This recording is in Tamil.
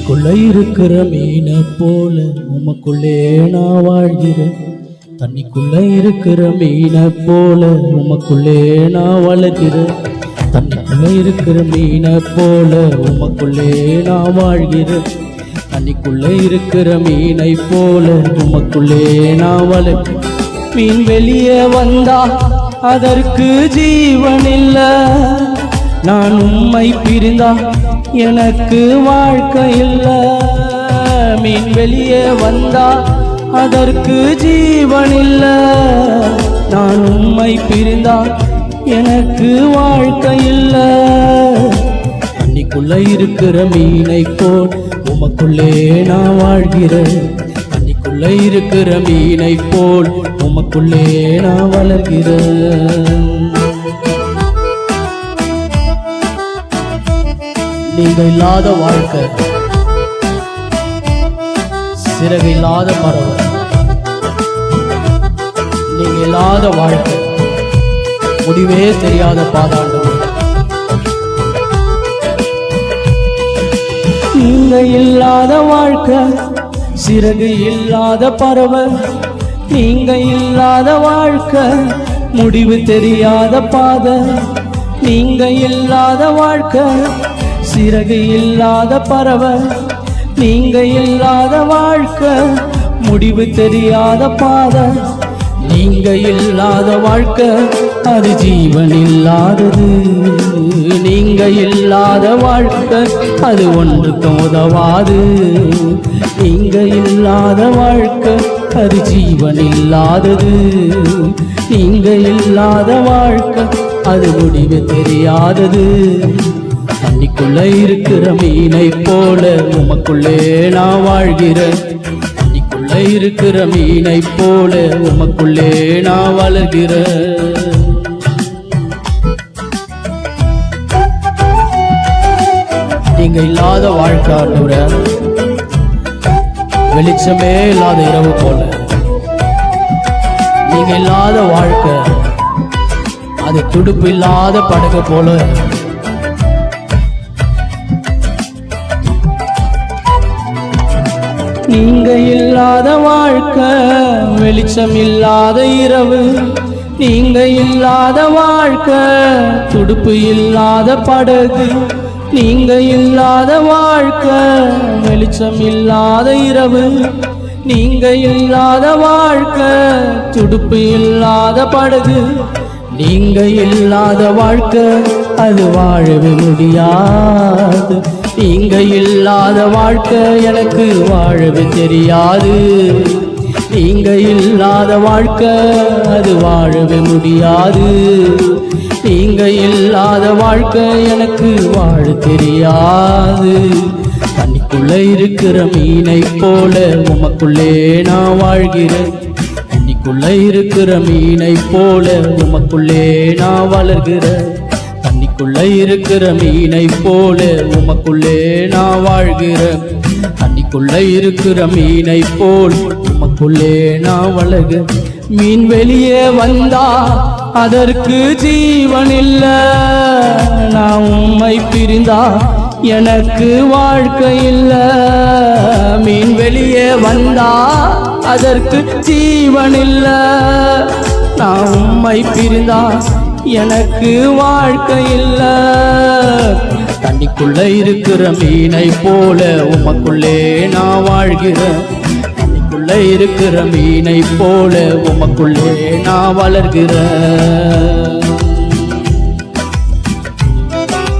தண்ணிக்குள்ள இருக்கிற மீனை போல உமக்குள்ளே நான் வாழ்கிறேன். தண்ணிக்குள்ள இருக்கிற மீனை போல உமக்குள்ளே நான் வளர்கிறேன். தண்ணிக்குள்ள இருக்கிற மீனை போல உமக்குள்ளே நான் வாழ்கிறேன். தண்ணிக்குள்ள இருக்கிற மீனை போல உமக்குள்ளே நான் வளர்கிறேன். மீன் வெளியே வந்தா அதற்கு ஜீவன் இல்ல. நான் உம்மை பிரிந்தா எனக்கு வாழ்க்கை இல்ல. மீன் வெளியே வந்தா அதற்கு ஜீவன் இல்ல. நான் உம்மை பிரிந்தா எனக்கு வாழ்க்கை இல்ல. தண்ணிக்குள்ள இருக்கிற மீனை போல் உமக்குள்ளே நான் வாழ்கிறேன். தண்ணிக்குள்ள இருக்கிற மீனை போல் உமக்குள்ளே நான் வளர்கிறேன். நீங்க இல்லாத வாழ்க்கை சிறகு இல்லாத பறவை. நீங்க இல்லாத வாழ்க்கை முடிவே தெரியாத பாதாண்டவர். நீங்க இல்லாத வாழ்க்கை சிறகு இல்லாத பறவை. நீங்க இல்லாத வாழ்க்கை முடிவு தெரியாத பாதை. நீங்க இல்லாத வாழ்க்கை சிறகு இல்லாத பறவை. நீங்க இல்லாத வாழ்க்கை முடிவு தெரியாத பாதை. நீங்க இல்லாத வாழ்க்கை அது ஜீவன் இல்லாதது. நீங்க இல்லாத வாழ்க்கை அது ஒன்றுக்கும் உதவாது. நீங்க இல்லாத வாழ்க்கை அது ஜீவன் இல்லாதது. நீங்க இல்லாத வாழ்க்கை அது முடிவு தெரியாதது. தண்ணிக்குள்ள இருக்கிற மீனை போல உமக்குள்ளே நான் வாழ்கிறேன். தண்ணிக்குள்ள இருக்கிற மீனை போல உமக்குள்ளே நான் வளர்கிறேன். நீங்க இல்லாத வாழ்க்கை ஆண்டவரே, வெளிச்சமே இல்லாத இரவு போல. நீங்க இல்லாத வாழ்க்கை அது துடுப்பு இல்லாத படகு போல. நீங்க இல்லாத வாழ்க்கை வெளிச்சம் இல்லாத இரவு. நீங்க இல்லாத வாழ்க்கை துடுப்பு இல்லாத படகு. நீங்க இல்லாத வாழ்க்கை வெளிச்சம் இல்லாத இரவு. நீங்க இல்லாத வாழ்க்கை துடுப்பு இல்லாத படகு. நீங்க இல்லாத வாழ்க்கை அது வாழவே முடியாது. நீங்க இல்லாத வாழ்க்கை எனக்கு வாழவே தெரியாது. நீங்க இல்லாத வாழ்க்கை அது வாழவே முடியாது. நீங்க இல்லாத வாழ்க்கை எனக்கு வாழ தெரியாது. தண்ணிக்குள்ள இருக்கிற மீனை போல உமக்குள்ளே நான் வாழ்கிறேன். தண்ணிக்குள்ள இருக்கிற மீனை போல உமக்குள்ளே நான் வளர்கிறேன். தண்ணிக்குள்ள இருக்கிற மீனை போல உமக்குள்ளே நான் வாழ்கிறேன். தண்ணிக்குள்ள இருக்கிற மீனை போல் உமக்குள்ளே நான் வளர்கிறேன். மீன் வெளியே வந்தா அதற்கு ஜீவன் இல்ல. நான் உம்மை பிரிந்தா எனக்கு வாழ்க்கை இல்ல. மீன் வெளியே வந்தா அதற்கு ஜீவன் இல்ல. நான் உம்மை பிரிந்தா எனக்கு வாழ்க்கை இல்ல. தண்ணிக்குள்ள இருக்கிற மீனை போல உமக்குள்ளே நான் வாழ்கிறேன். தண்ணிக்குள்ள இருக்கிற மீனை போல உமக்குள்ளே நான் வளர்கிறேன்.